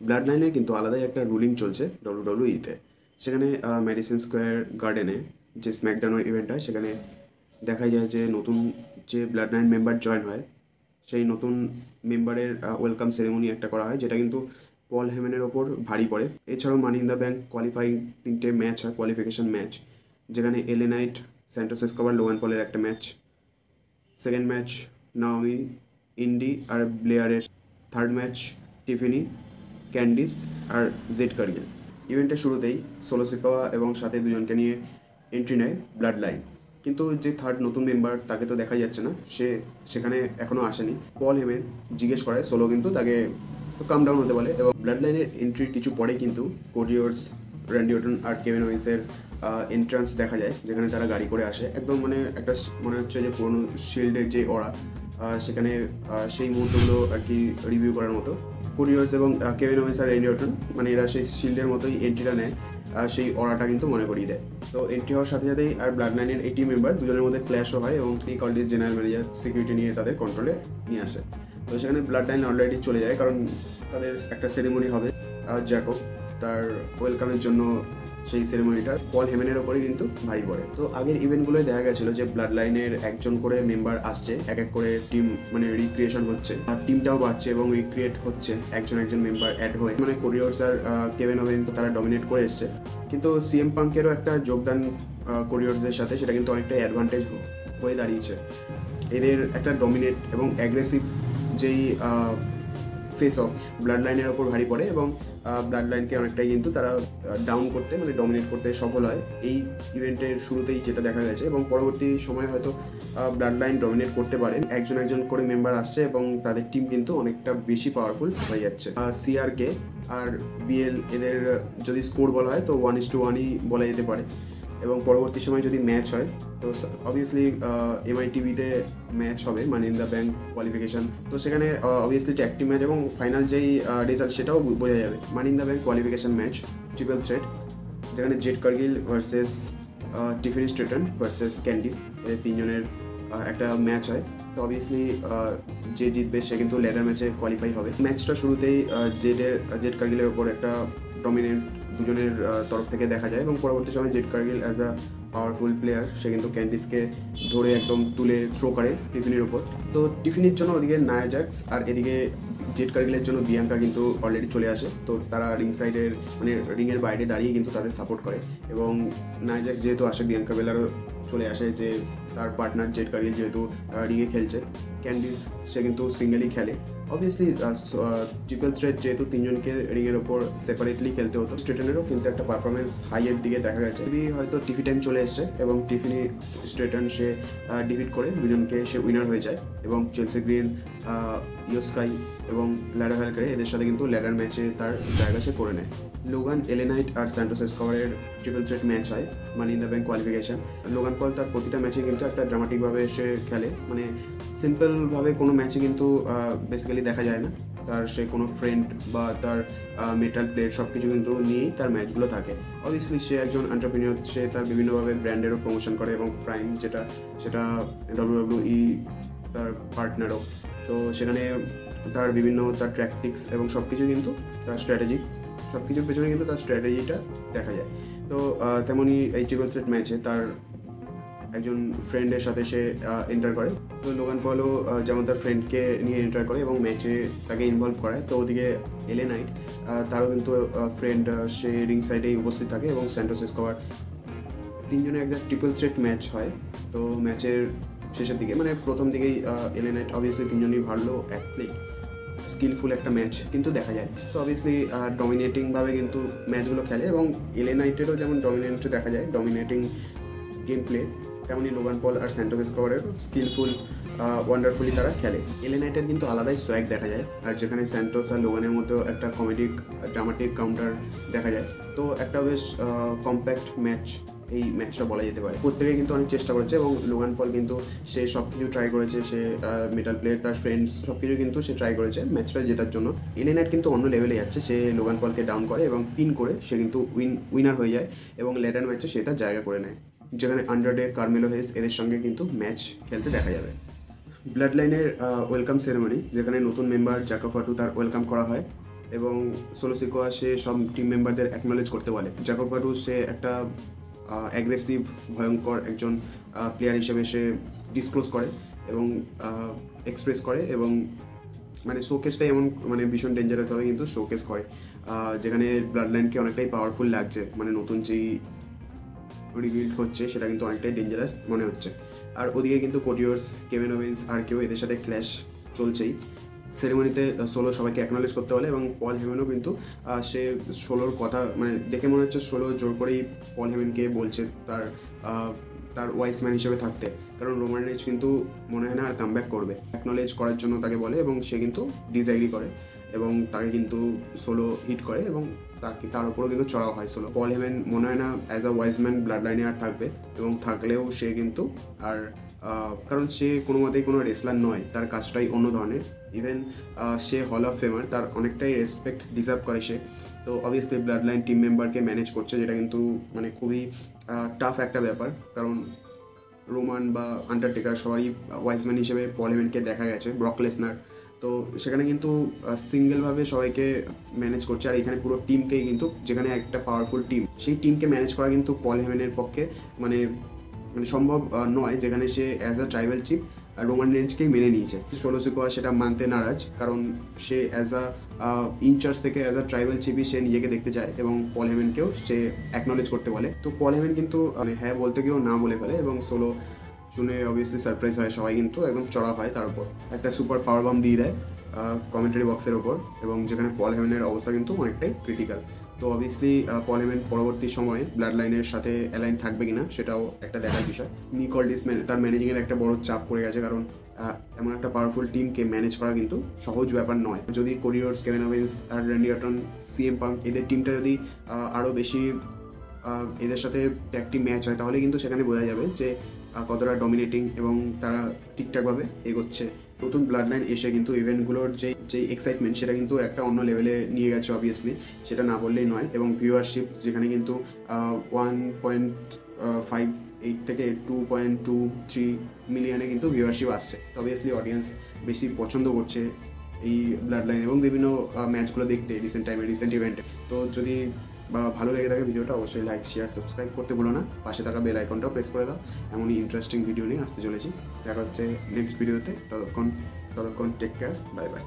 Blood লাইনের কিন্তু আলাদাই একটা রুলিং চলছে ডব্লিউডব্লিউইতে। সেখানে ম্যাডিসন স্কোয়ার গার্ডেনে যে স্ম্যাকডাউনের ইভেন্ট হয়, সেখানে দেখা যায় যে নতুন যে ব্লাড লাইন মেম্বার জয়েন হয়, সেই নতুন মেম্বারের ওয়েলকাম সেরেমনি একটা করা হয়, যেটা কিন্তু পল হেমেনের ওপর ভারী পড়ে। এছাড়াও মানি ইন দ্য ব্যাংক কোয়ালিফাইং 3টে ম্যাচ হয়, কোয়ালিফিকেশন ম্যাচ, যেখানে LA night, Santos Escobar, Logan পলের একটা ম্যাচ। সেকেন্ড ম্যাচ নাওমি, ইন্ডি আর ব্লেয়ারের। থার্ড ম্যাচ টিফিনি, ক্যান্ডিস আর জেড কার্গিল। ইভেন্টের শুরুতেই সোলো সিকাওয়া এবং সাথে দুজনকে নিয়ে এন্ট্রি নেয় ব্লাড লাইন। কিন্তু যে থার্ড নতুন মেম্বার, তাকে তো দেখা যাচ্ছে না, সে সেখানে এখনও আসেনি। পল হেমেন জিজ্ঞেস করায়, সোলো কিন্তু তাকে কাম ডাউন হতে বলে। এবং ব্লাড লাইনের এন্ট্রির কিছু পরে কিন্তু কোডিওর্স, র্যান্ডি অর্টন আর কেভিন ওয়েন্সের এন্ট্রান্স দেখা যায়, যেখানে তারা গাড়ি করে আসে। একদম মানে একটা মনে হচ্ছে যে পুরোনো শিল্ডের যে ওরা, সেখানে সেই মুহূর্তগুলো আর কি রিভিউ করার মতো। কোডিওর্স এবং কেভিন ওয়েন্স আর র্যান্ডি অর্টন মানে এরা সেই শিল্ডের মতোই এন্ট্রিটা নেয়, সেই অরাটা কিন্তু মনে করিয়ে দেয়। তো এন্ট্রি হওয়ার সাথে সাথেই আর ব্লাড লাইনের 80 মেম্বার দুজনের মধ্যে ক্ল্যাশও হয়, এবং নিক অলডিস জেনারেল ম্যানেজার সিকিউরিটি নিয়ে তাদের কন্ট্রোলে নিয়ে আসে। তো সেখানে ব্লাড লাইন অলরেডি চলে যায়, কারণ তাদের একটা সেরেমনি হবে জ্যাকব তার ওয়েলকামের জন্য। সেই সেরেমনিটা পল হেমেনের ওপরে কিন্তু ভারী পড়ে। তো আগের ইভেন্টগুলোয় দেখা গেছিলো যে ব্লাড লাইনের একজন করে মেম্বার আসছে, এক এক করে টিম মানে রিক্রিয়েশন হচ্ছে, আর টিমটাও বাড়ছে এবং রিক্রিয়েট হচ্ছে একজন একজন মেম্বার অ্যাড হয়ে। মানে কোরিওর্স আর কেভিন ওয়েন্স তারা ডমিনেট করে এসছে। কিন্তু সিএম পাঙ্কেরও একটা যোগদান কোরিওর্সের সাথে, সেটা কিন্তু অনেকটা অ্যাডভান্টেজ হয়ে দাঁড়িয়েছে। এদের একটা ডমিনেট এবং অ্যাগ্রেসিভ যেই ফেস অফ ব্লাড লাইনের ওপর ভারী পড়ে, এবং ব্লাড লাইনকে অনেকটাই কিন্তু তারা ডাউন করতে মানে ডমিনেট করতে সফল হয় এই ইভেন্টের শুরুতেই, যেটা দেখা গেছে। এবং পরবর্তী সময়ে হয়তো ব্লাড লাইন ডমিনেট করতে পারে, একজন একজন করে মেম্বার আসছে এবং তাদের টিম কিন্তু অনেকটা বেশি পাওয়ারফুল হয়ে যাচ্ছে। সিআরকে আর বিএল এদের যদি স্কোর বলা হয় তো 1:1ই বলা যেতে পারে। এবং পরবর্তী সময় যদি ম্যাচ হয় তো অবভিয়াসলি এমআইটিভিতে ম্যাচ হবে, মানে ইন দ্য ব্যাংক কোয়ালিফিকেশন। তো সেখানে অবভিয়াসলি ট্যাগ টিম ম্যাচ এবং ফাইনাল যেই রেজাল্ট সেটাও বোঝা যাবে। Money in the bank qualification match triple threat, যেখানে Jade Cargill versus Tiffany Stratton versus Candice, এই তিনজনের একটা ম্যাচ হয়। তো অবভিয়াসলি যে জিতবে সে কিন্তু ল্যাডার ম্যাচে কোয়ালিফাই হবে। ম্যাচটা শুরুতেই জেড কার্গিলের ওপর একটা ডমিনেন্ট দুজনের তরফ থেকে দেখা যায়, এবং পরবর্তী সময় Jade Cargill as a powerful player সে কিন্তু ক্যান্ডিসকে ধরে একদম তুলে থ্রো করে টিফিনির ওপর। তো টিফিনির জন্য ওদিকে নায়া জ্যাক্স আর এদিকে জেড কার্গিলের জন্য বিয়াঙ্কা কিন্তু অলরেডি চলে আসে। তো তারা রিং সাইডের মানে রিংয়ের বাইরে দাঁড়িয়ে কিন্তু তাদের সাপোর্ট করে। এবং নায়া জ্যাক্স যেহেতু আসে, বিয়াঙ্কা বেলারও চলে আসে, যে তার পার্টনার জেড কার্গিল যেহেতু রিংয়ে খেলছে। ক্যান্ডিস সে কিন্তু সিঙ্গেলই খেলে। অবভিয়াসলি ট্রিপল থ্রেট যেহেতু তিনজনকে রিংয়ের ওপর সেপারেটলি খেলতে হতো, স্ট্রেটনেরও কিন্তু একটা পারফরমেন্স হাইয়ের দিকে দেখা গেছে। হয়তো টিফি টাইম চলে এসছে এবং টিফিনি স্ট্রেটন সে ডিফিট করে দুজনকে সে উইনার হয়ে যায়, এবং চেলসি গ্রিন, ইয়োস্কাই এবং ল্যাডার ভ্যালকারি এদের সাথে কিন্তু ল্যাডার ম্যাচে তার জায়গা সে করে নেয়। লোগান, এলএ নাইট আর স্যান্টোস এসকোবারের ট্রিপল থ্রেট ম্যাচ হয় money in the bank qualification. Logan Paul তার প্রতিটা ম্যাচে কিন্তু একটা ড্রামাটিকভাবে সে খেলে, মানে সিম্পলভাবে কোনো ম্যাচে কিন্তু বেসিক্যালি দেখা যায় না তার সে কোনো ফ্রেন্ড বা তার মেটাল প্লেট সব কিছু কিন্তু নিয়েই তার ম্যাচগুলো থাকে। অবভিয়াসলি সে একজন এন্টারপ্রেনিউর, সে তার বিভিন্নভাবে ব্র্যান্ডেরও প্রমোশন করে, এবং প্রাইম সেটা ডব্লিউডব্লিউই তার পার্টনারও। তো সেখানে তার বিভিন্ন তার ট্যাকটিক্স এবং সব কিছু কিন্তু তার স্ট্র্যাটেজি, সব কিছুর পেছনে কিন্তু তার স্ট্র্যাটেজিটা দেখা যায়। তো তেমনই এই ট্রিপল থ্রেট ম্যাচে তার একজন ফ্রেন্ডের সাথে সে এন্টার করে। তো লোগান পলও যেমন তার ফ্রেন্ডকে নিয়ে এন্টার করে এবং ম্যাচে তাকে ইনভলভ করায়। তো ওদিকে এলএ নাইট তারও কিন্তু ফ্রেন্ড সে রিং সাইডেই উপস্থিত থাকে, এবং স্যান্টোস এসকোবার, তিনজনের একটা ট্রিপল থ্রেট ম্যাচ হয়। তো ম্যাচের শেষের দিকে মানে প্রথম দিকেই এলএ নাইট অবভিয়াসলি তিনজনই ভালো অ্যাথলিট, স্কিলফুল একটা ম্যাচ কিন্তু দেখা যায়। তো অবভিয়াসলি ডমিনেটিংভাবে কিন্তু ম্যাচগুলো খেলে, এবং এলএ নাইটেরও যেমন ডমিনেন্ট দেখা যায়, ডমিনেটিং গেম প্লে, তেমনই লোগান পল আর স্যান্টোস এসকোবারেরও স্কিলফুল ওয়ান্ডারফুলি তারা খেলে। এলএ নাইটের কিন্তু আলাদাই সোয়াগ দেখা যায়, আর যেখানে স্যান্টোস আর লোগানের মধ্যেও একটা কমেডিক ড্রামাটিক কাউন্টার দেখা যায়। তো একটা বেশ কম্প্যাক্ট ম্যাচ এই ম্যাচটা বলা যেতে পারে। প্রত্যেকে কিন্তু অনেক চেষ্টা করেছে, এবং লোগান পল কিন্তু সে সব কিছু ট্রাই করেছে, সে মেটাল প্লেয়ার, তার ফ্রেন্ডস সব কিছু কিন্তু সে ট্রাই করেছে ম্যাচটা জেতার জন্য। এলএ নাইট কিন্তু অন্য লেভেলে যাচ্ছে, সে লোগান পলকে ডাউন করে এবং পিন করে সে কিন্তু উইনার হয়ে যায়, এবং ল্যাডার ম্যাচে সে তার জায়গা করে নেয়, যেখানে আন্ডারডে, কার্মেলো হেস এদের সঙ্গে কিন্তু ম্যাচ খেলতে দেখা যাবে। ব্লাড লাইনের ওয়েলকাম সেরেমনি, যেখানে নতুন মেম্বার জাকা ফাটু তার ওয়েলকাম করা হয়, এবং সোলো সিকোয়া সে সব টিম মেম্বারদের অ্যাকনোলেজ করতে বলে। জ্যাকব ভাটু সে একটা অ্যাগ্রেসিভ ভয়ঙ্কর একজন প্লেয়ার হিসেবে সে ডিসক্লোজ করে এবং এক্সপ্রেস করে এবং মানে শোকেসটাই এমন মানে ভীষণ ডেঞ্জারাস হবে কিন্তু শোকেস করে, যেখানে ব্লাড লাইনকে অনেকটাই পাওয়ারফুল লাগছে। মানে নতুন যেই রিবিল্ড হচ্ছে সেটা কিন্তু অনেকটাই ডেঞ্জারাস মনে হচ্ছে। আর ওদিকে কিন্তু কোটিওর্স, কেভিন ওভেন্স আর কেউ এদের সাথে ক্ল্যাশ চলছেই। সেরেমনিতে সোলো সবাইকে অ্যাকনোলেজ করতে বলে এবং পল হেমেনও কিন্তু সে সোলোর কথা মানে দেখে মনে হচ্ছে সোলো জোর করেই পল হেমেনকে বলছে তার ওয়াইস ম্যান হিসেবে থাকতে, কারণ রোমান রেঞ্জ কিন্তু মনে হয় না আর কামব্যাক করবে। অ্যাকনোলেজ করার জন্য তাকে বলে এবং সে কিন্তু ডিসএগ্রি করে এবং তাকে কিন্তু সোলো হিট করে এবং তার উপরেও কিন্তু চড়াও হয় সোলো। পল হেমেন মনে হয় না as a wise man blood লাইনে আর থাকবে এবং থাকলেও সে কিন্তু আর কারণ সে কোনো মতেই কোনো রেসলার নয়, তার কাজটাই অন্য ধরনের। Even say hall of famer, তার অনেকটাই রেসপেক্ট ডিজার্ভ করে সে। তো অবভিয়াসলি ব্লাড লাইন টিম মেম্বারকে ম্যানেজ করছে, যেটা কিন্তু মানে খুবই টাফ একটা ব্যাপার, কারণ রোমান বা আন্ডারটেকার সবারই ওয়াইজম্যান হিসেবে পল হেমেনকে দেখা গেছে, ব্রক লেসনার। তো সেখানে কিন্তু সিঙ্গেলভাবে সবাইকে ম্যানেজ করছে, আর এখানে পুরো টিমকেই কিন্তু, যেখানে একটা পাওয়ারফুল টিম, সেই টিমকে ম্যানেজ করা কিন্তু পল হেমেনের পক্ষে মানে সম্ভব নয়, যেখানে সে as a tribal chief Roman রেঞ্জকেই মেনে নিয়েছে। সোলো সিকোয়া সেটা মানতে নারাজ, কারণ সে অ্যাজ আ ইনচার্জ থেকে অ্যাজ আ ট্রাইবাল চিফই সে নিজেকে দেখতে চায় এবং পল হেমেনকেও সে অ্যাকনোলেজ করতে বলে। তো পল হেমেন কিন্তু হ্যাঁ বলতে গিয়েও না বলে ফেলে এবং সোলো শুনে অবভিয়াসলি সারপ্রাইজ হয়, সবাই কিন্তু একদম চড়া হয় তার উপর, একটা সুপার পাওয়ার বাম দিয়ে দেয় কমেন্টারি বক্সের ওপর, এবং যেখানে পল হেমেনের অবস্থা কিন্তু অনেকটাই ক্রিটিক্যাল। তো অবভিয়াসলি পল হেমেন পরবর্তী সময়ে ব্লাড লাইনের সাথে অ্যালাইন থাকবে কিনা সেটাও একটা দেখার বিষয়। নিক অল্ডিস তার ম্যানেজিংয়ের একটা বড় চাপ পড়ে গেছে, কারণ এমন একটা পাওয়ারফুল টিমকে ম্যানেজ করা কিন্তু সহজ ব্যাপার নয়। যদি কোরিওর্স, কেভিন ওভেন্স আর র্যান্ডি অর্টন, সিএম পাঙ্ক এদের টিমটা যদি আরও বেশি এদের সাথে ট্যাগ টিম ম্যাচ হয়, তাহলে কিন্তু সেখানে বোঝা যাবে যে কতটা ডমিনেটিং এবং তারা ঠিকঠাকভাবে এগোচ্ছে। নতুন ব্লাড লাইন এসে কিন্তু ইভেন্টগুলোর যে এক্সাইটমেন্ট সেটা কিন্তু একটা অন্য লেভেলে নিয়ে গেছে অবভিয়াসলি, সেটা না বললেই নয়। এবং ভিউয়ারশিপ যেখানে কিন্তু 1.58 থেকে 2.23 মিলিয়নে কিন্তু ভিউয়ারশিপ আসছে। তো অবভিয়াসলি অডিয়েন্স বেশি পছন্দ করছে এই ব্লাড লাইন এবং বিভিন্ন ম্যাচগুলো দেখতে রিসেন্ট ইভেন্টে। তো যদি ভালো লেগে থাকে ভিডিওটা, অবশ্যই লাইক, শেয়ার, সাবস্ক্রাইব করতে ভুলো না। পাশে থাকা বেল আইকনটাও প্রেস করে দাও, এমনই ইন্টারেস্টিং ভিডিও নিয়ে আসতে চলেছি। দেখা হচ্ছে নেক্সট ভিডিওতে। ততক্ষণ টেক কেয়ার, বাই বাই।